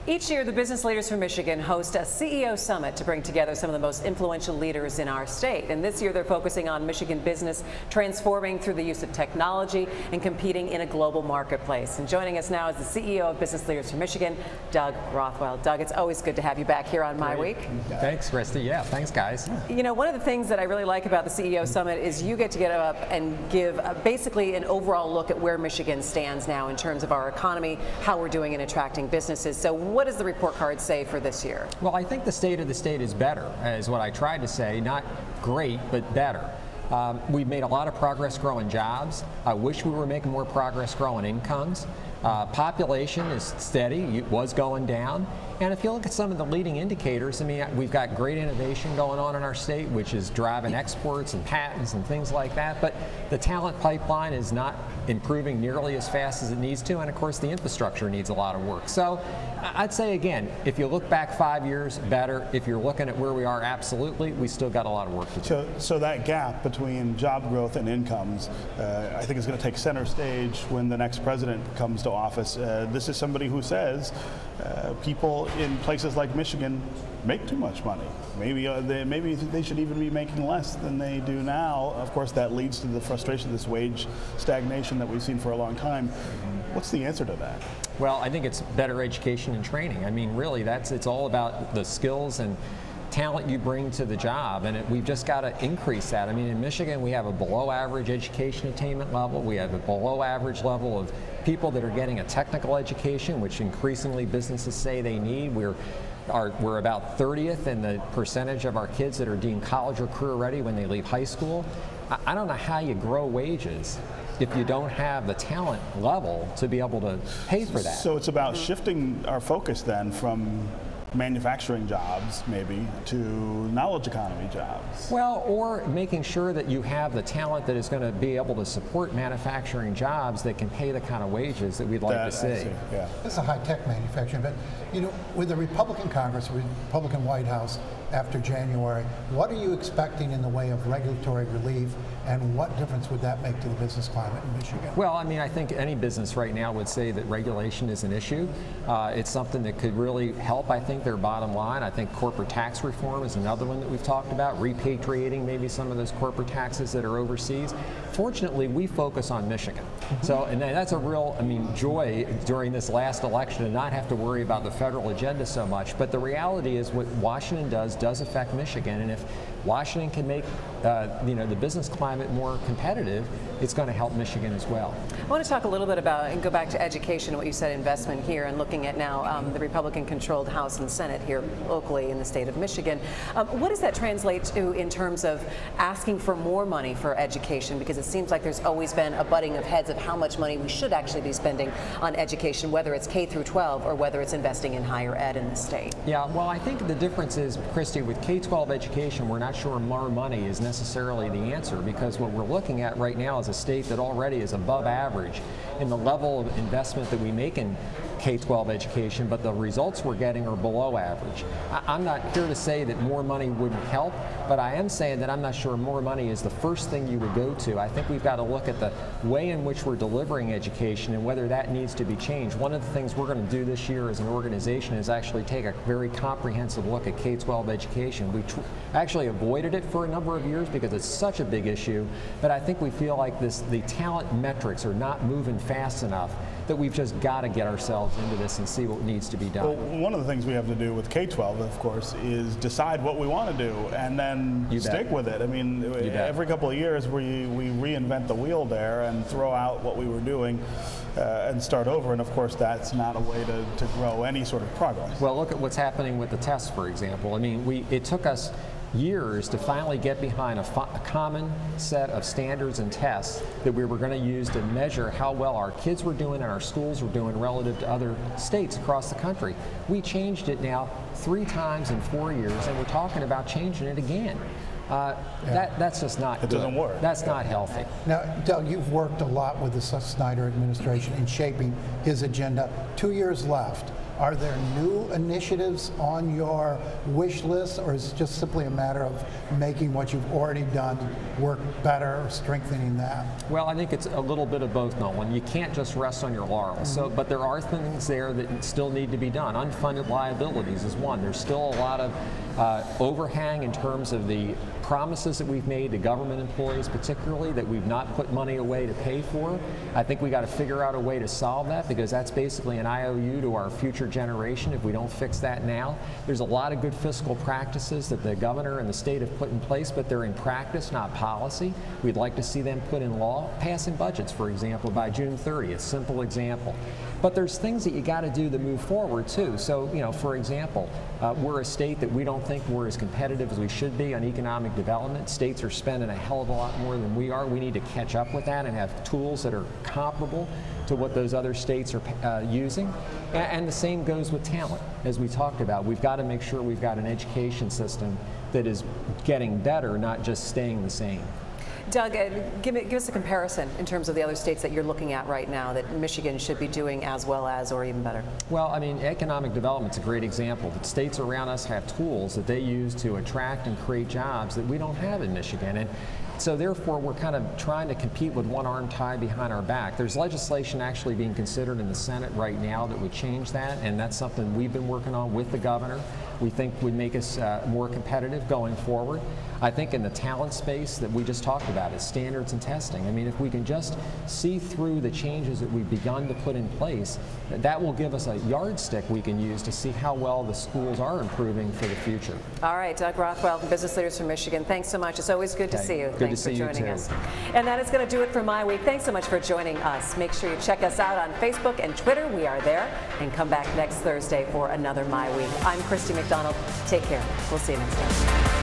Each year, the business leaders from Michigan host a CEO summit to bring together some of the most influential leaders in our state. And this year, they're focusing on Michigan business transforming through the use of technology and competing in a global marketplace. And joining us now is the CEO of Business Leaders from Michigan, Doug Rothwell. Doug, it's always good to have you back here on MiWeek. Thanks, Christy. Yeah, thanks, guys. You know, one of the things that I really like about the CEO summit is you get to get up and give basically an overall look at where Michigan stands now in terms of our economy, how we're doing in attracting businesses. So what does the report card say for this year? Well, I think the state of the state is better, is what I tried to say. Not great, but better. We've made a lot of progress growing jobs. I wish we were making more progress growing incomes. Population is steady. It was going down. And if you look at some of the leading indicators, I mean, we've got great innovation going on in our state, which is driving exports and patents and things like that. But the talent pipeline is not improving nearly as fast as it needs to. And of course, the infrastructure needs a lot of work. So I'd say, again, if you look back 5 years, better. If you're looking at where we are, absolutely, we still got a lot of work to do. So that gap between job growth and incomes, I think is going to take center stage when the next president comes to office. This is somebody who says people in places like Michigan make too much money. Maybe they should even be making less than they do now. Of course, that leads to the frustration, this wage stagnation that we've seen for a long time. What's the answer to that? Well, I think it's better education and training. I mean, really, it's all about the skills and talent you bring to the job, and we've just got to increase that. I mean, in Michigan, we have a below average education attainment level. We have a below average level of people that are getting a technical education, which increasingly businesses say they need. We're about 30th in the percentage of our kids that are deemed college or career ready when they leave high school. I don't know how you grow wages if you don't have the talent level to be able to pay for that. So it's about shifting our focus then from manufacturing jobs maybe to knowledge economy jobs. Well, or making sure that you have the talent that is going to be able to support manufacturing jobs that can pay the kind of wages that we'd like to see. Yeah. This is a high-tech manufacturing, but you know, with the Republican Congress, with the Republican White House after January, what are you expecting in the way of regulatory relief, and what difference would that make to the business climate in Michigan? Well, I mean, I think any business right now would say that regulation is an issue. It's something that could really help, I think, their bottom line. I think corporate tax reform is another one that we've talked about, repatriating maybe some of those corporate taxes that are overseas. Fortunately, we focus on Michigan. So, and that's a real, I mean, joy during this last election to not have to worry about the federal agenda so much. But the reality is what Washington does affect Michigan, and if Washington can make the business climate more competitive, it's going to help Michigan as well. I want to talk a little bit about, and go back to education, what you said, investment here, and looking at now the Republican-controlled House and Senate here locally in the state of Michigan. What does that translate to in terms of asking for more money for education? Because it seems like there's always been a butting of heads of how much money we should actually be spending on education, whether it's K through 12 or whether it's investing in higher ed in the state. Yeah, well, I think the difference is, Christy, with K-12 education, we're not sure more money is necessarily the answer, because what we're looking at right now is a state that already is above average in the level of investment that we make in K-12 education, but the results we're getting are below average. I'm not here to say that more money wouldn't help, but I am saying that I'm not sure more money is the first thing you would go to. I think we've got to look at the way in which we're delivering education and whether that needs to be changed. One of the things we're going to do this year as an organization is actually take a very comprehensive look at K-12 education. We actually avoided it for a number of years because it's such a big issue, but I think we feel like the talent metrics are not moving fast enough that we've just got to get ourselves into this and see what needs to be done. Well, one of the things we have to do with K-12, of course, is decide what we want to do and then stick with it. I mean, every couple of years we reinvent the wheel there and throw out what we were doing and start over, and of course that's not a way to grow any sort of progress. Well, look at what's happening with the tests, for example. I mean, it took us years to finally get behind a common set of standards and tests that we were going to use to measure how well our kids were doing and our schools were doing relative to other states across the country. We changed it now 3 times in 4 years, and we're talking about changing it again. That's just not good. It doesn't work. That's not healthy. Now, Doug, you've worked a lot with the Snyder administration in shaping his agenda. 2 years left. Are there new initiatives on your wish list, or is it just simply a matter of making what you've already done work better or strengthening that? Well, I think it's a little bit of both, Nolan. You can't just rest on your laurels. But there are things there that still need to be done. Unfunded liabilities is one. There's still a lot of overhang in terms of the promises that we've made to government employees, particularly, that we've not put money away to pay for. I think we got to figure out a way to solve that, because that's basically an IOU to our future generation if we don't fix that now. There's a lot of good fiscal practices that the governor and the state have put in place, but they're in practice, not policy. We'd like to see them put in law. Passing budgets, for example, by June 30th, simple example. But there's things that you got to do to move forward too. So, you know, for example, we're a state that we don't think we're as competitive as we should be on economic development. States are spending a hell of a lot more than we are. We need to catch up with that and have tools that are comparable to what those other states are using. And the same goes with talent, as we talked about. We've got to make sure we've got an education system that is getting better, not just staying the same. Doug, give us a comparison in terms of the other states that you're looking at right now that Michigan should be doing as well as or even better. Well, I mean, economic development's a great example. The states around us have tools that they use to attract and create jobs that we don't have in Michigan. And so therefore, we're kind of trying to compete with one arm tied behind our back. There's legislation actually being considered in the Senate right now that would change that, and that's something we've been working on with the governor. We think would make us more competitive going forward. I think in the talent space that we just talked about is standards and testing. I mean, if we can just see through the changes that we've begun to put in place, that will give us a yardstick we can use to see how well the schools are improving for the future. All right, Doug Rothwell, Business Leaders from Michigan, thanks so much. It's always good to see you. Good Thanks to see for joining you us. And that is going to do it for MiWeek. Thanks so much for joining us. Make sure you check us out on Facebook and Twitter. We are there. And come back next Thursday for another MiWeek. I'm Christy McDonald. Take care. We'll see you next time.